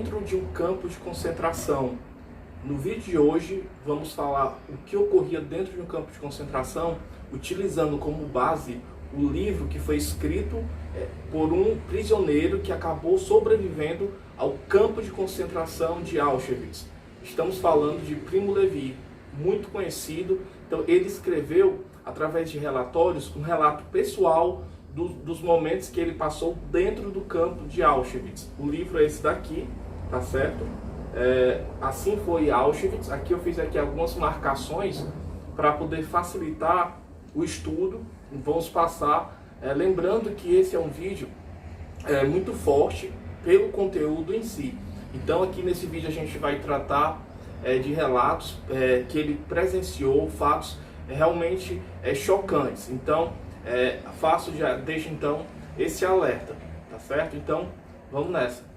dentro de um campo de concentração. No vídeo de hoje vamos falar o que ocorria dentro de um campo de concentração, utilizando como base o livro que foi escrito por um prisioneiro que acabou sobrevivendo ao campo de concentração de Auschwitz. Estamos falando de Primo Levi, muito conhecido. Então ele escreveu, através de relatórios, um relato pessoal dos momentos que ele passou dentro do campo de Auschwitz. O livro é esse daqui, tá certo? Assim foi Auschwitz. Aqui eu fiz algumas marcações para poder facilitar o estudo. Vamos passar, lembrando que esse é um vídeo muito forte pelo conteúdo em si. Então aqui nesse vídeo a gente vai tratar de relatos que ele presenciou, fatos realmente chocantes. Então deixa então esse alerta, tá certo? Então vamos nessa.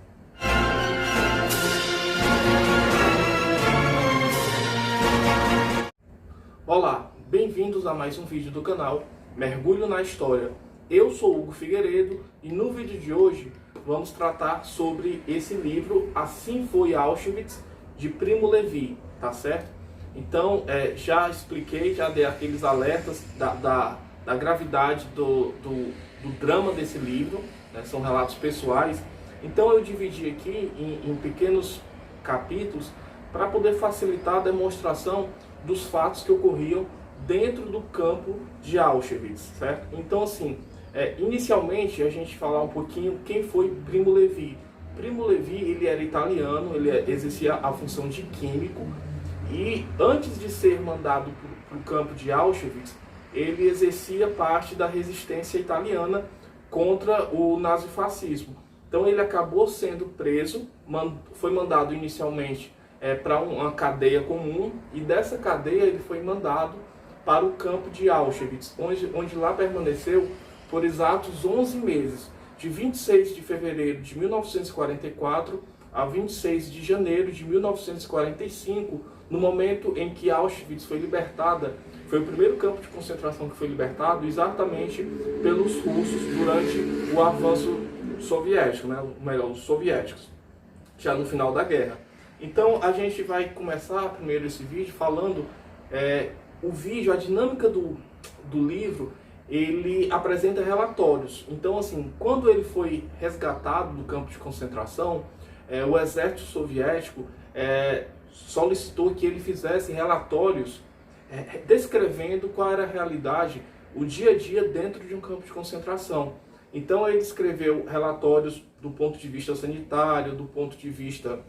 Olá, bem-vindos a mais um vídeo do canal Mergulho na História. Eu sou Hugo Figueiredo e no vídeo de hoje vamos tratar sobre esse livro Assim Foi Auschwitz, de Primo Levi, tá certo? Então já expliquei, já dei aqueles alertas da gravidade do drama desse livro, né? São relatos pessoais. Então eu dividi aqui em pequenos capítulos para poder facilitar a demonstração dos fatos que ocorriam dentro do campo de Auschwitz, certo? Então assim, inicialmente a gente falar um pouquinho quem foi Primo Levi. Primo Levi, ele era italiano, ele exercia a função de químico e antes de ser mandado para o campo de Auschwitz, ele exercia parte da resistência italiana contra o nazifascismo. Então ele acabou sendo preso, foi mandado inicialmente para uma cadeia comum e dessa cadeia ele foi mandado para o campo de Auschwitz, onde lá permaneceu por exatos 11 meses, de 26 de fevereiro de 1944 a 26 de janeiro de 1945, no momento em que Auschwitz foi libertada. Foi o primeiro campo de concentração que foi libertado exatamente pelos russos durante o avanço soviético, né? Os soviéticos, já no final da guerra. Então a gente vai começar primeiro esse vídeo falando o vídeo, a dinâmica do livro, ele apresenta relatórios. Então assim, quando ele foi resgatado do campo de concentração, o exército soviético solicitou que ele fizesse relatórios descrevendo qual era a realidade, o dia a dia dentro de um campo de concentração. Então ele escreveu relatórios do ponto de vista sanitário, do ponto de vista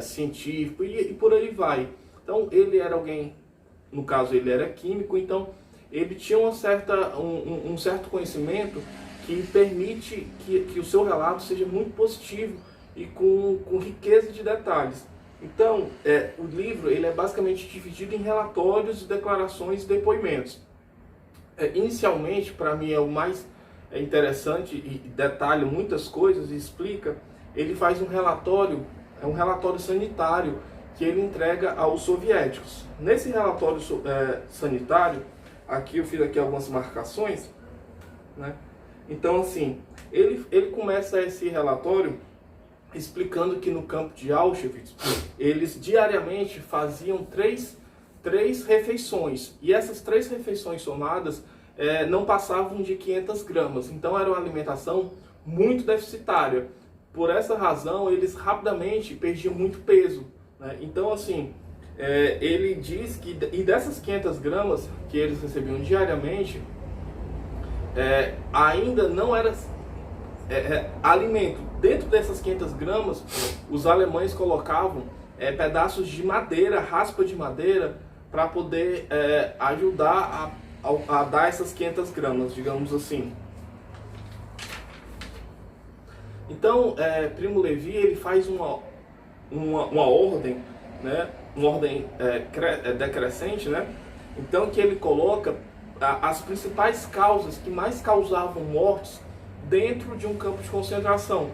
científico e por aí vai. Então ele era alguém, no caso ele era químico, então ele tinha um certo conhecimento que permite que o seu relato seja muito positivo e com riqueza de detalhes. Então, o livro ele é basicamente dividido em relatórios, declarações e depoimentos. Inicialmente, para mim é o mais interessante e detalha muitas coisas e explica. Ele faz um relatório sanitário que ele entrega aos soviéticos. Nesse relatório sanitário, aqui eu fiz algumas marcações, né? Então assim, ele começa esse relatório explicando que no campo de Auschwitz, eles diariamente faziam três refeições. E essas 3 refeições somadas não passavam de 500 gramas. Então era uma alimentação muito deficitária. Por essa razão, eles rapidamente perdiam muito peso, né? Então assim, ele diz que e dessas 500 gramas que eles recebiam diariamente, ainda não era alimento. Dentro dessas 500 gramas, os alemães colocavam pedaços de madeira, raspa de madeira, para poder ajudar a dar essas 500 gramas, digamos assim. Então, Primo Levi ele faz uma ordem, né? Uma ordem decrescente, né? Então, que ele coloca as principais causas que mais causavam mortes dentro de um campo de concentração.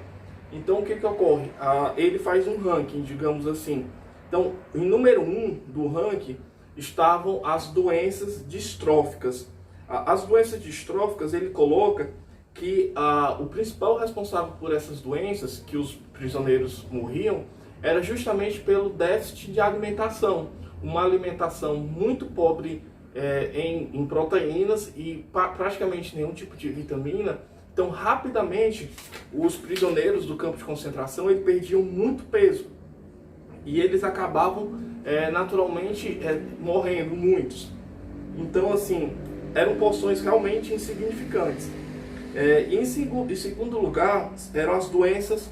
Então o que ocorre? Ele faz um ranking, digamos assim. Então, em número 1 do ranking estavam as doenças distróficas. As doenças distróficas ele coloca que o principal responsável por essas doenças, que os prisioneiros morriam, era justamente pelo déficit de alimentação. Uma alimentação muito pobre em proteínas e praticamente nenhum tipo de vitamina. Então, rapidamente, os prisioneiros do campo de concentração eles perdiam muito peso e eles acabavam naturalmente morrendo, muitos. Então, assim, eram porções realmente insignificantes. Em segundo lugar, eram as doenças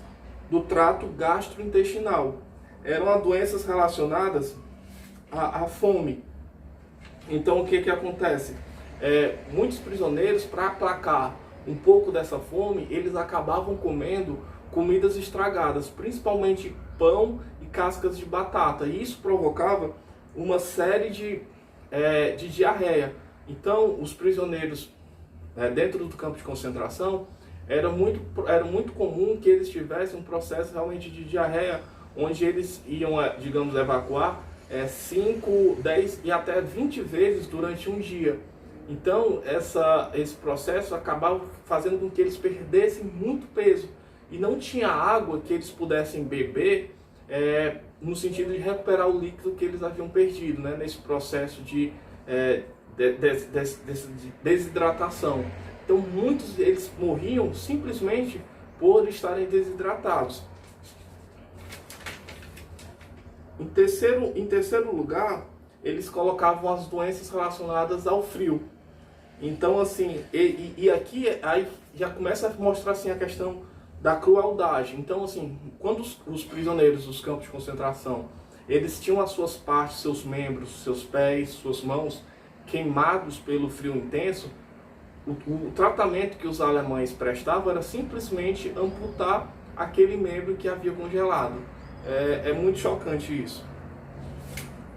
do trato gastrointestinal. Eram doenças relacionadas à fome. Então, o que acontece? Muitos prisioneiros, para aplacar um pouco dessa fome, eles acabavam comendo comidas estragadas, principalmente pão e cascas de batata. E isso provocava uma série de diarreia. Então, os prisioneiros dentro do campo de concentração, era muito comum que eles tivessem um processo realmente de diarreia, onde eles iam, digamos, evacuar 5, 10 e até 20 vezes durante um dia. Então, esse processo acabava fazendo com que eles perdessem muito peso e não tinha água que eles pudessem beber no sentido de recuperar o líquido que eles haviam perdido, né, nesse processo de desidratação. Então muitos deles morriam simplesmente por estarem desidratados. Em terceiro lugar, eles colocavam as doenças relacionadas ao frio. Então, assim, e aqui aí já começa a mostrar assim, a questão da crueldade. Então, assim, quando os prisioneiros dos campos de concentração, eles tinham as suas partes, seus membros, seus pés, suas mãos queimados pelo frio intenso, o tratamento que os alemães prestavam era simplesmente amputar aquele membro que havia congelado. É muito chocante isso.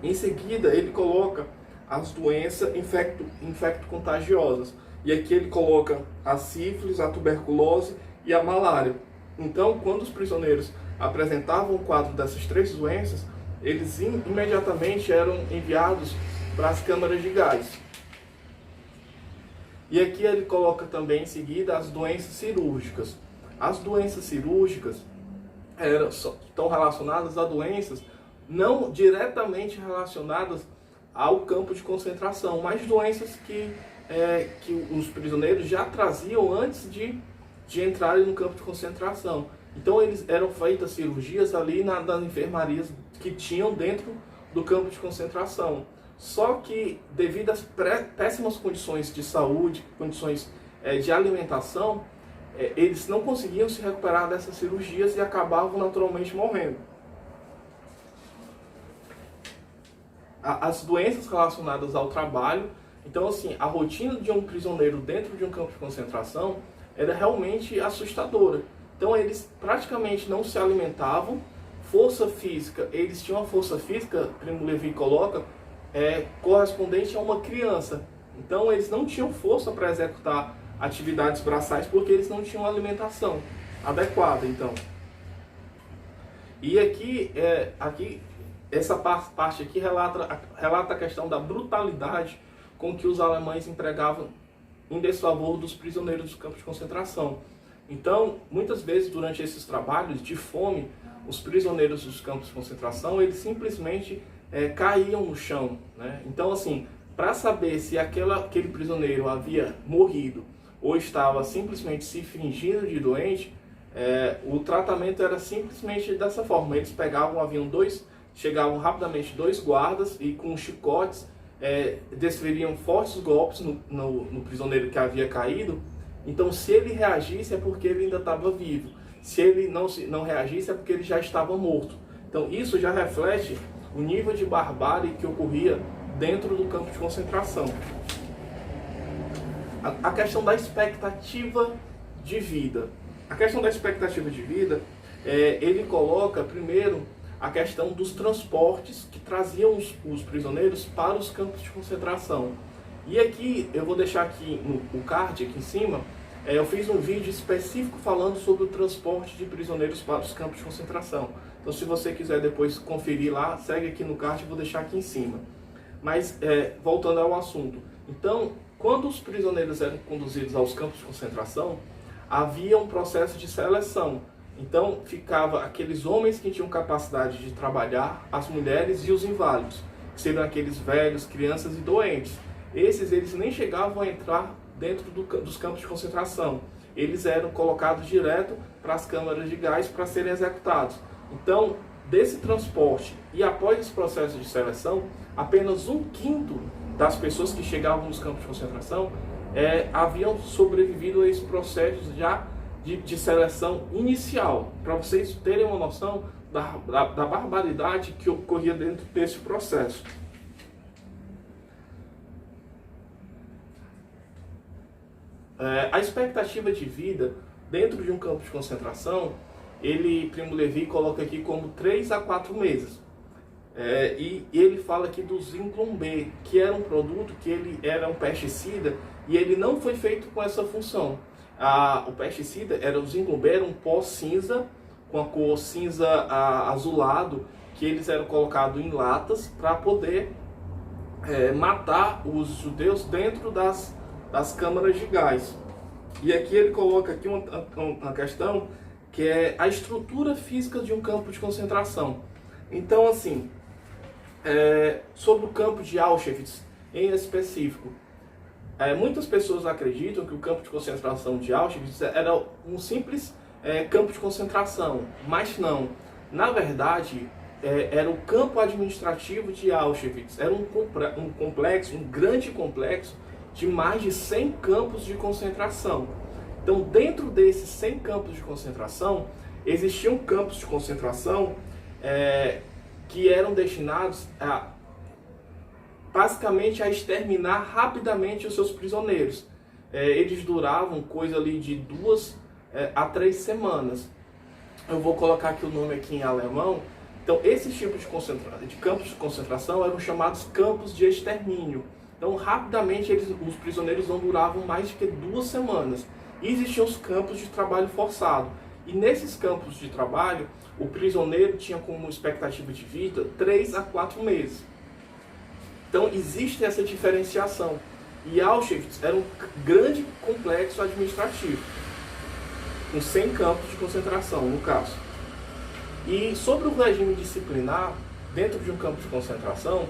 Em seguida, ele coloca as doenças infecto-contagiosas. E aqui ele coloca a sífilis, a tuberculose e a malária. Então, quando os prisioneiros apresentavam o quadro dessas três doenças, eles imediatamente eram enviados para as câmaras de gás. E aqui ele coloca também em seguida as doenças cirúrgicas. As doenças cirúrgicas estão relacionadas a doenças não diretamente relacionadas ao campo de concentração, mas doenças que os prisioneiros já traziam antes de entrarem no campo de concentração. Então eram feitas cirurgias ali nas enfermarias que tinham dentro do campo de concentração. Só que devido às péssimas condições de saúde, condições de alimentação, eles não conseguiam se recuperar dessas cirurgias e acabavam naturalmente morrendo. As doenças relacionadas ao trabalho, então assim, a rotina de um prisioneiro dentro de um campo de concentração era realmente assustadora. Então eles praticamente não se alimentavam. Força física, eles tinham uma força física, Primo Levi coloca, correspondente a uma criança. Então eles não tinham força para executar atividades braçais porque eles não tinham alimentação adequada. Então, e aqui essa parte aqui relata a questão da brutalidade com que os alemães empregavam em desfavor dos prisioneiros dos campos de concentração. Então, muitas vezes durante esses trabalhos de fome, os prisioneiros dos campos de concentração, eles simplesmente caíam no chão, né? Então, assim, para saber se aquele prisioneiro havia morrido ou estava simplesmente se fingindo de doente, o tratamento era simplesmente dessa forma. Eles chegavam rapidamente dois guardas e com chicotes desferiam fortes golpes no prisioneiro que havia caído. Então, se ele reagisse é porque ele ainda estava vivo. Se ele não reagisse é porque ele já estava morto. Então, isso já reflete o nível de barbárie que ocorria dentro do campo de concentração. A questão da expectativa de vida. A questão da expectativa de vida, ele coloca primeiro a questão dos transportes que traziam os prisioneiros para os campos de concentração. E aqui, eu vou deixar aqui no card, aqui em cima, eu fiz um vídeo específico falando sobre o transporte de prisioneiros para os campos de concentração. Então, se você quiser depois conferir lá, segue aqui no card, eu vou deixar aqui em cima. Mas, voltando ao assunto. Então, quando os prisioneiros eram conduzidos aos campos de concentração, havia um processo de seleção. Então ficava aqueles homens que tinham capacidade de trabalhar, as mulheres e os inválidos, que seriam aqueles velhos, crianças e doentes. Eles nem chegavam a entrar dentro dos campos de concentração. Eles eram colocados direto para as câmaras de gás para serem executados. Então, desse transporte e após esse processo de seleção, apenas 1/5 das pessoas que chegavam nos campos de concentração haviam sobrevivido a esse processo já de seleção inicial, para vocês terem uma noção da barbaridade que ocorria dentro desse processo. A expectativa de vida dentro de um campo de concentração, Primo Levi coloca aqui como 3 a 4 meses. E ele fala aqui do Zyklon B, que era um produto que ele era um pesticida e ele não foi feito com essa função. O pesticida o Zyklon B, era um pó cinza, com a cor cinza azulado, que eles eram colocados em latas para poder matar os judeus dentro das câmaras de gás. E aqui ele coloca aqui uma questão que é a estrutura física de um campo de concentração. Então, assim, sobre o campo de Auschwitz em específico, muitas pessoas acreditam que o campo de concentração de Auschwitz era um simples campo de concentração, mas não. Na verdade, era o campo administrativo de Auschwitz. Era um complexo, um grande complexo de mais de 100 campos de concentração. Então, dentro desses 100 campos de concentração, existiam campos de concentração que eram destinados basicamente a exterminar rapidamente os seus prisioneiros. Eles duravam coisa ali de 2 a 3 semanas. Eu vou colocar aqui o nome aqui em alemão. Então, esses tipos de campos de concentração eram chamados campos de extermínio. Então, rapidamente, os prisioneiros não duravam mais do que 2 semanas. E existiam os campos de trabalho forçado. E nesses campos de trabalho, o prisioneiro tinha como expectativa de vida 3 a 4 meses. Então, existe essa diferenciação. E Auschwitz era um grande complexo administrativo, com 100 campos de concentração, no caso. E sobre o regime disciplinar, dentro de um campo de concentração,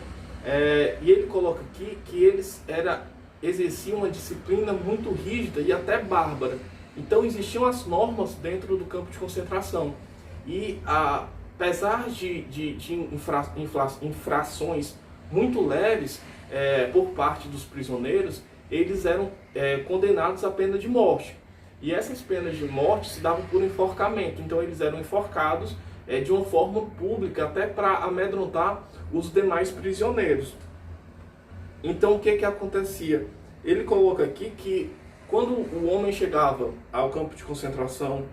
e ele coloca aqui que eles exerciam uma disciplina muito rígida e até bárbara. Então existiam as normas dentro do campo de concentração. E apesar de infrações muito leves por parte dos prisioneiros, eles eram condenados à pena de morte. E essas penas de morte se davam por enforcamento. Então eles eram enforcados de uma forma pública, até para amedrontar os demais prisioneiros. Então o que acontecia? Ele coloca aqui que quando o homem chegava ao campo de concentração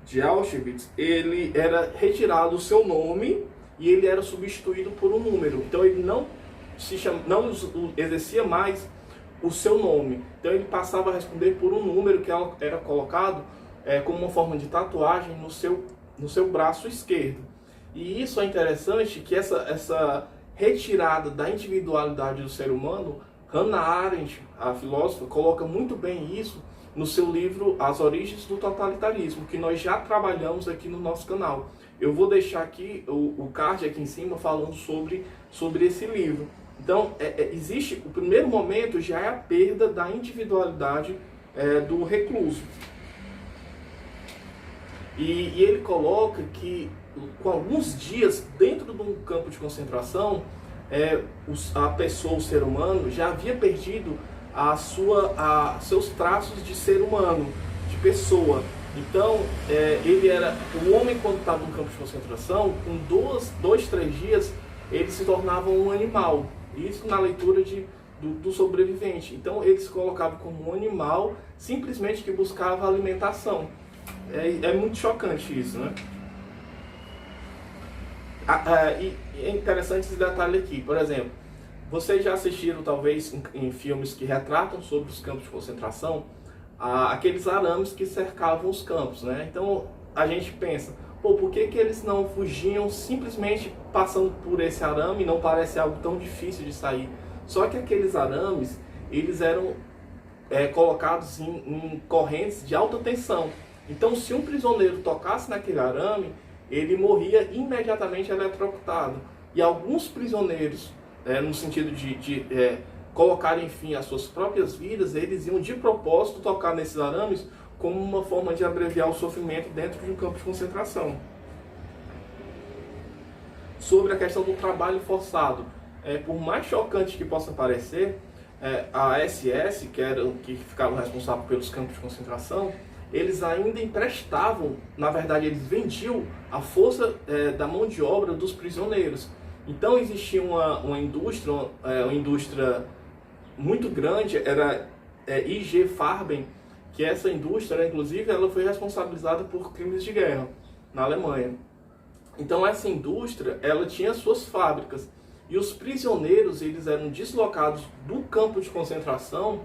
de Auschwitz, ele era retirado o seu nome e ele era substituído por um número. Então ele não exercia mais o seu nome. Então ele passava a responder por um número que era colocado como uma forma de tatuagem no seu braço esquerdo. E isso é interessante, que essa retirada da individualidade do ser humano, Hannah Arendt, a filósofa, coloca muito bem isso no seu livro As Origens do Totalitarismo, que nós já trabalhamos aqui no nosso canal. Eu vou deixar aqui o card aqui em cima falando sobre esse livro. Então, existe, o primeiro momento já é a perda da individualidade do recluso. E ele coloca que, com alguns dias dentro de um campo de concentração, a pessoa, o ser humano, já havia perdido seus traços de ser humano, de pessoa. Então, o homem, quando estava no campo de concentração, com 2, 3 dias, ele se tornava um animal. Isso na leitura do sobrevivente. Então, eles se colocavam como um animal, simplesmente que buscava alimentação. É muito chocante isso, né? E é interessante esse detalhe aqui. Por exemplo, vocês já assistiram talvez em filmes que retratam sobre os campos de concentração, aqueles arames que cercavam os campos, né? Então a gente pensa, por que eles não fugiam simplesmente passando por esse arame? Não parece algo tão difícil de sair. Só que aqueles arames, eles eram colocados em correntes de alta tensão. Então, se um prisioneiro tocasse naquele arame, ele morria imediatamente eletrocutado. E alguns prisioneiros, no sentido de colocarem fim às suas próprias vidas, eles iam de propósito tocar nesses arames como uma forma de abreviar o sofrimento dentro de um campo de concentração. Sobre a questão do trabalho forçado, por mais chocante que possa parecer, a SS, que ficavam responsáveis pelos campos de concentração, eles ainda emprestavam, na verdade eles vendiam a força da mão de obra dos prisioneiros. Então existia uma indústria muito grande, era IG Farben, que essa indústria, inclusive, ela foi responsabilizada por crimes de guerra na Alemanha. Então essa indústria, ela tinha suas fábricas, e os prisioneiros, eles eram deslocados do campo de concentração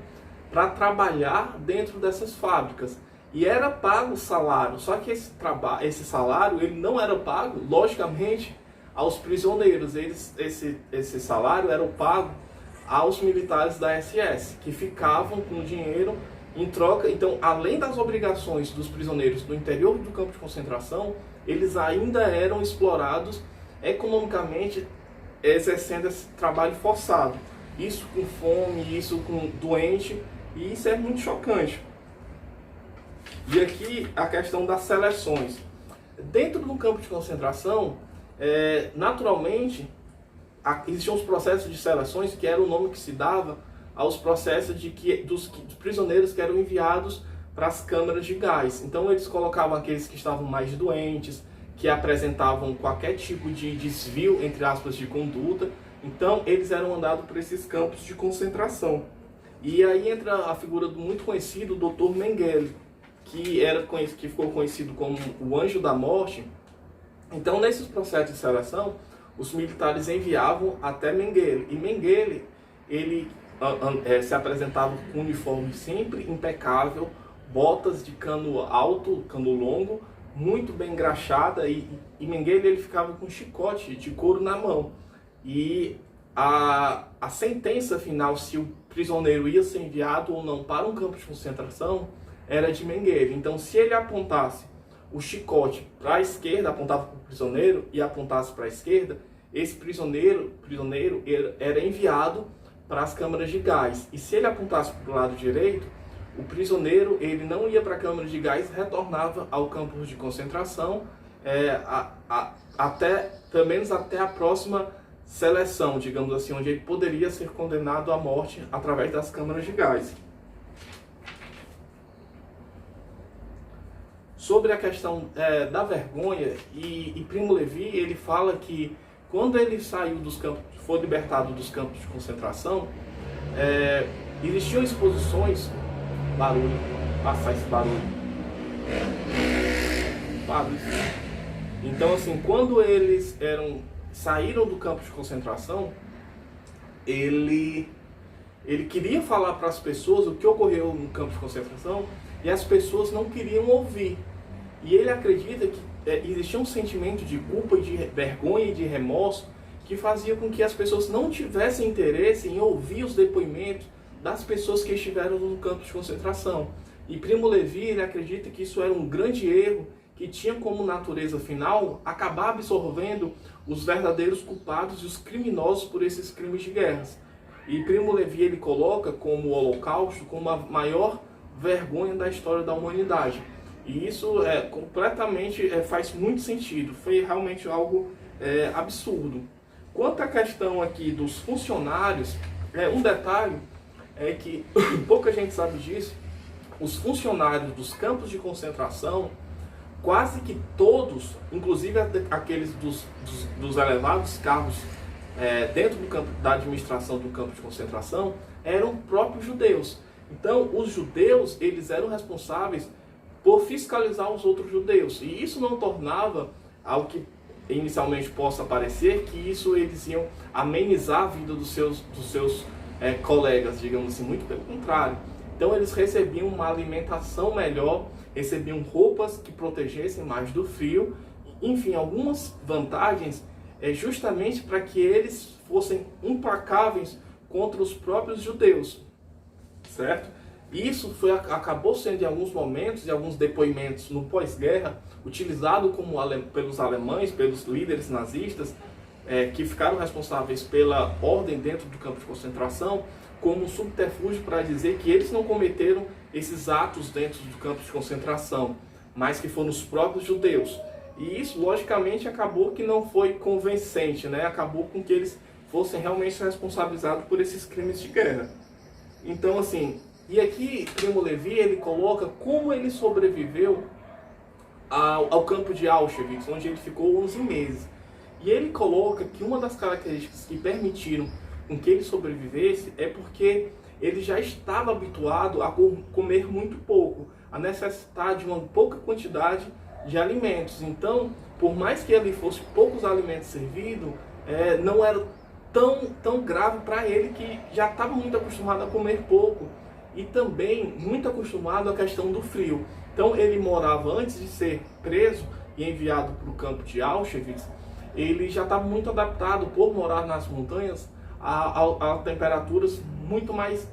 para trabalhar dentro dessas fábricas. E era pago o salário, só que esse salário ele não era pago, logicamente, aos prisioneiros. Esse salário era pago aos militares da SS, que ficavam com o dinheiro em troca. Então, além das obrigações dos prisioneiros no interior do campo de concentração, eles ainda eram explorados economicamente, exercendo esse trabalho forçado. Isso com fome, isso com doente, e isso é muito chocante. E aqui a questão das seleções. Dentro do campo de concentração, naturalmente, existiam os processos de seleções, que era o nome que se dava aos processos dos prisioneiros que eram enviados para as câmaras de gás. Então eles colocavam aqueles que estavam mais doentes, que apresentavam qualquer tipo de desvio, entre aspas, de conduta. Então eles eram mandados para esses campos de concentração. E aí entra a figura do muito conhecido Dr. Mengele, que ficou conhecido como o Anjo da Morte. Então, nesses processos de seleção, os militares enviavam até Mengele. E Mengele, ele se apresentava com um uniforme sempre impecável, botas de cano alto, cano longo, muito bem engraxada, e Mengele ele ficava com um chicote de couro na mão. E a sentença final, se o prisioneiro ia ser enviado ou não para um campo de concentração, era de Mengele. Então, se ele apontasse o chicote para a esquerda, apontava para o prisioneiro e apontasse para a esquerda, esse prisioneiro era enviado para as câmaras de gás. E se ele apontasse para o lado direito, o prisioneiro ele não ia para a câmara de gás, retornava ao campo de concentração, pelo menos até a próxima seleção, digamos assim, onde ele poderia ser condenado à morte através das câmaras de gás. Sobre a questão da vergonha, e Primo Levi, ele fala que quando ele saiu dos campos, foi libertado dos campos de concentração, existiam exposições, barulho, passar esse barulho. Então, assim, quando eles saíram do campo de concentração, ele queria falar para as pessoas o que ocorreu no campo de concentração, e as pessoas não queriam ouvir. E ele acredita que existia um sentimento de culpa, de vergonha e de remorso que fazia com que as pessoas não tivessem interesse em ouvir os depoimentos das pessoas que estiveram no campo de concentração. E Primo Levi ele acredita que isso era um grande erro, que tinha como natureza final acabar absorvendo os verdadeiros culpados e os criminosos por esses crimes de guerra. E Primo Levi ele coloca como o Holocausto como a maior vergonha da história da humanidade. E isso completamente faz muito sentido. Foi realmente algo absurdo. Quanto à questão aqui dos funcionários, um detalhe é que pouca gente sabe disso. Os funcionários dos campos de concentração, quase que todos, inclusive aqueles dos elevados cargos dentro do campo da administração do campo de concentração, eram próprios judeus. Então, os judeus eles eram responsáveis por fiscalizar os outros judeus. E isso não tornava algo que inicialmente possa parecer que isso eles iam amenizar a vida dos seus colegas, digamos assim, muito pelo contrário. Então eles recebiam uma alimentação melhor, recebiam roupas que protegessem mais do frio, enfim, algumas vantagens justamente para que eles fossem implacáveis contra os próprios judeus, certo? E isso acabou sendo, em alguns momentos, em alguns depoimentos no pós-guerra, utilizado pelos alemães, pelos líderes nazistas, que ficaram responsáveis pela ordem dentro do campo de concentração, como um subterfúgio para dizer que eles não cometeram esses atos dentro do campo de concentração, mas que foram os próprios judeus. E isso, logicamente, acabou que não foi convincente, né? Acabou com que eles fossem realmente responsabilizados por esses crimes de guerra. Então, assim, e aqui Primo Levi, ele coloca como ele sobreviveu ao campo de Auschwitz, onde ele ficou 11 meses. E ele coloca que uma das características que permitiram com que ele sobrevivesse é porque ele já estava habituado a comer muito pouco, a necessitar de uma pouca quantidade de alimentos. Então, por mais que ele fosse poucos alimentos servidos, não era tão grave para ele, que já estava muito acostumado a comer pouco e também muito acostumado à questão do frio. Então ele morava, antes de ser preso e enviado para o campo de Auschwitz, ele já estava muito adaptado, por morar nas montanhas, a temperaturas muito mais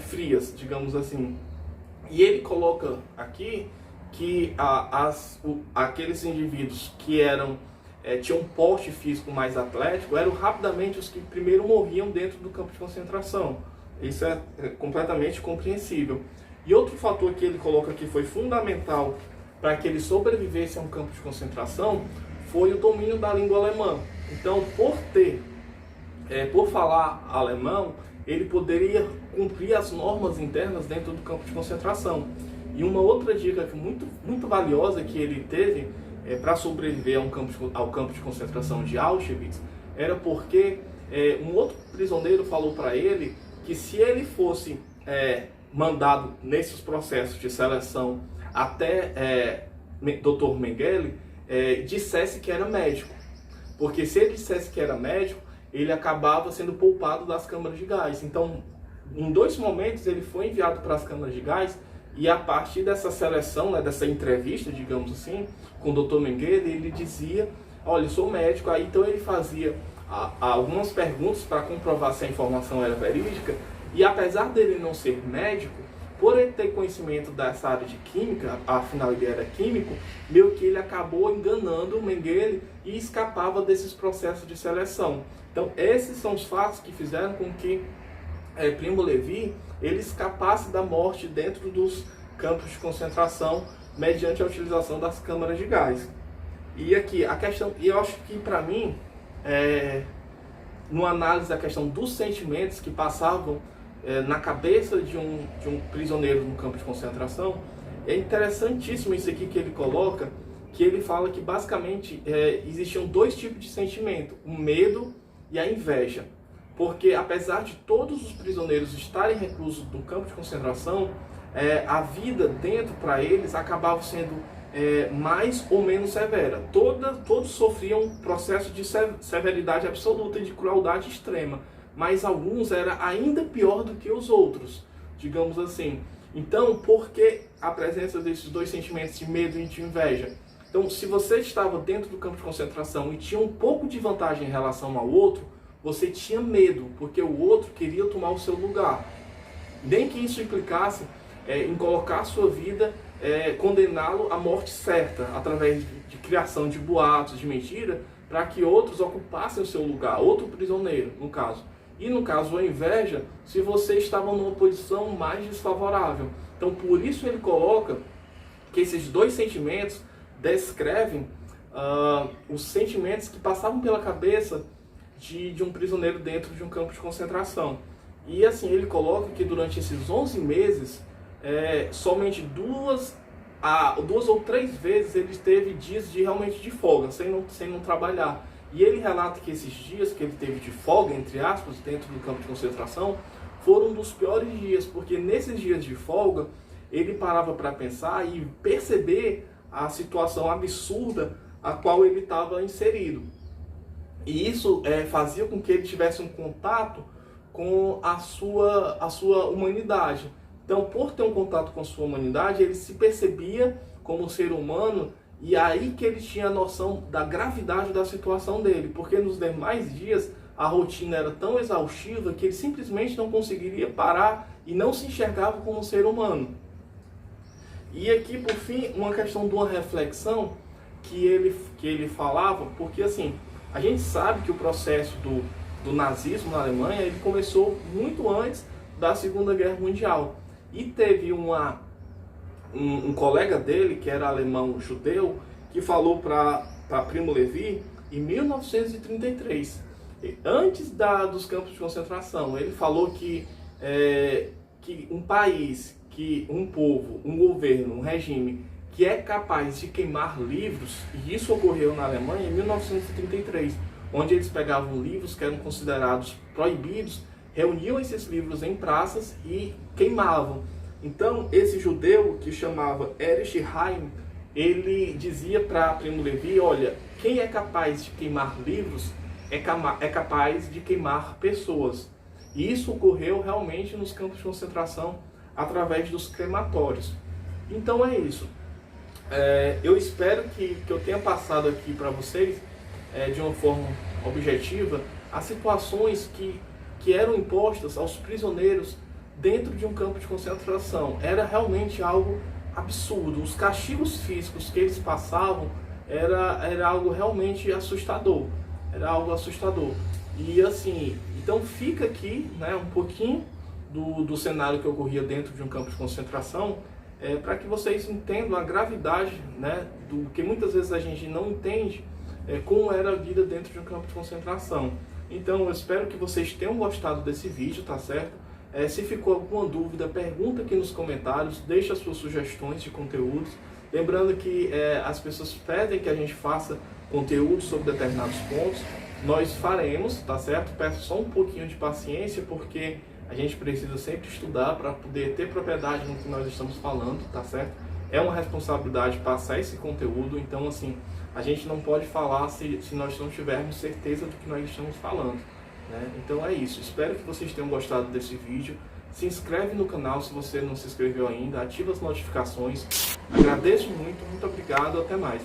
frias, digamos assim. E ele coloca aqui que aqueles indivíduos que tinham um porte físico mais atlético eram rapidamente os que primeiro morriam dentro do campo de concentração. Isso é completamente compreensível. E outro fator que ele coloca que foi fundamental para que ele sobrevivesse a um campo de concentração foi o domínio da língua alemã. Então, por falar alemão, ele poderia cumprir as normas internas dentro do campo de concentração. E uma outra dica muito, muito valiosa que ele teve para sobreviver ao campo de concentração de Auschwitz era porque um outro prisioneiro falou para ele que se ele fosse mandado nesses processos de seleção até Dr. Mengele, dissesse que era médico. Porque se ele dissesse que era médico, ele acabava sendo poupado das câmaras de gás. Então, em 2 momentos, ele foi enviado para as câmaras de gás, e a partir dessa seleção, né, dessa entrevista, digamos assim, com o Dr. Mengele, ele dizia: olha, eu sou médico. Aí então ele fazia algumas perguntas para comprovar se a informação era verídica, e apesar dele não ser médico, por ele ter conhecimento dessa área de química, afinal ele era químico, meio que ele acabou enganando o Mengele e escapava desses processos de seleção. Então esses são os fatos que fizeram com que Primo Levi ele escapasse da morte dentro dos campos de concentração mediante a utilização das câmaras de gás. E aqui a questão, e eu acho que para mim, numa análise da questão dos sentimentos que passavam na cabeça de um prisioneiro no campo de concentração, é interessantíssimo isso aqui que ele coloca, que ele fala que basicamente existiam 2 tipos de sentimento: o medo e a inveja. Porque apesar de todos os prisioneiros estarem reclusos no campo de concentração, a vida dentro para eles acabava sendo mais ou menos severa. Todos sofriam um processo de severidade absoluta e de crueldade extrema, mas alguns era ainda pior do que os outros, digamos assim. Então, por que a presença desses 2 sentimentos de medo e de inveja? Então, se você estava dentro do campo de concentração e tinha um pouco de vantagem em relação ao outro, você tinha medo, porque o outro queria tomar o seu lugar. Nem que isso implicasse em colocar a sua vida, condená-lo à morte certa, através de criação de boatos, de mentira, para que outros ocupassem o seu lugar, outro prisioneiro, no caso. E no caso, a inveja, se você estava numa posição mais desfavorável. Então, por isso ele coloca que esses 2 sentimentos descrevem os sentimentos que passavam pela cabeça de um prisioneiro dentro de um campo de concentração. E assim, ele coloca que durante esses 11 meses, somente 2 ou 3 vezes ele teve dias realmente de folga, sem não trabalhar. E ele relata que esses dias que ele teve de folga, entre aspas, dentro do campo de concentração, foram um dos piores dias, porque nesses dias de folga, ele parava para pensar e perceber a situação absurda a qual ele estava inserido. E isso fazia com que ele tivesse um contato com a sua humanidade. Então, por ter um contato com a sua humanidade, ele se percebia como ser humano, e aí que ele tinha a noção da gravidade da situação dele. Porque nos demais dias, a rotina era tão exaustiva que ele simplesmente não conseguiria parar e não se enxergava como um ser humano. E aqui, por fim, uma questão de uma reflexão que ele falava, porque assim, a gente sabe que o processo do nazismo na Alemanha ele começou muito antes da Segunda Guerra Mundial. E teve um colega dele, que era alemão judeu, que falou para Primo Levi em 1933, antes dos campos de concentração. Ele falou que um país, um povo, um governo, um regime que é capaz de queimar livros, e isso ocorreu na Alemanha em 1933, onde eles pegavam livros que eram considerados proibidos, reuniam esses livros em praças e queimavam. Então, esse judeu, que chamava Erich Heim, ele dizia para Primo Levi, olha, quem é capaz de queimar livros é capaz de queimar pessoas. E isso ocorreu realmente nos campos de concentração através dos crematórios. Então é isso. Eu espero que eu tenha passado aqui para vocês, de uma forma objetiva, as situações que eram impostas aos prisioneiros dentro de um campo de concentração. Era realmente algo absurdo. Os castigos físicos que eles passavam era algo realmente assustador. Era algo assustador. E assim, então fica aqui, né, um pouquinho do cenário que ocorria dentro de um campo de concentração, para que vocês entendam a gravidade, né, do que muitas vezes a gente não entende, como era a vida dentro de um campo de concentração. Então eu espero que vocês tenham gostado desse vídeo, tá certo? Se ficou alguma dúvida, pergunta aqui nos comentários, deixa as suas sugestões de conteúdos. Lembrando que as pessoas pedem que a gente faça conteúdo sobre determinados pontos, nós faremos, tá certo? Peço só um pouquinho de paciência, porque a gente precisa sempre estudar para poder ter propriedade no que nós estamos falando, tá certo? É uma responsabilidade passar esse conteúdo, então assim, a gente não pode falar se nós não tivermos certeza do que nós estamos falando, né? Então é isso, espero que vocês tenham gostado desse vídeo. Se inscreve no canal se você não se inscreveu ainda, ativa as notificações. Agradeço muito, muito obrigado, até mais.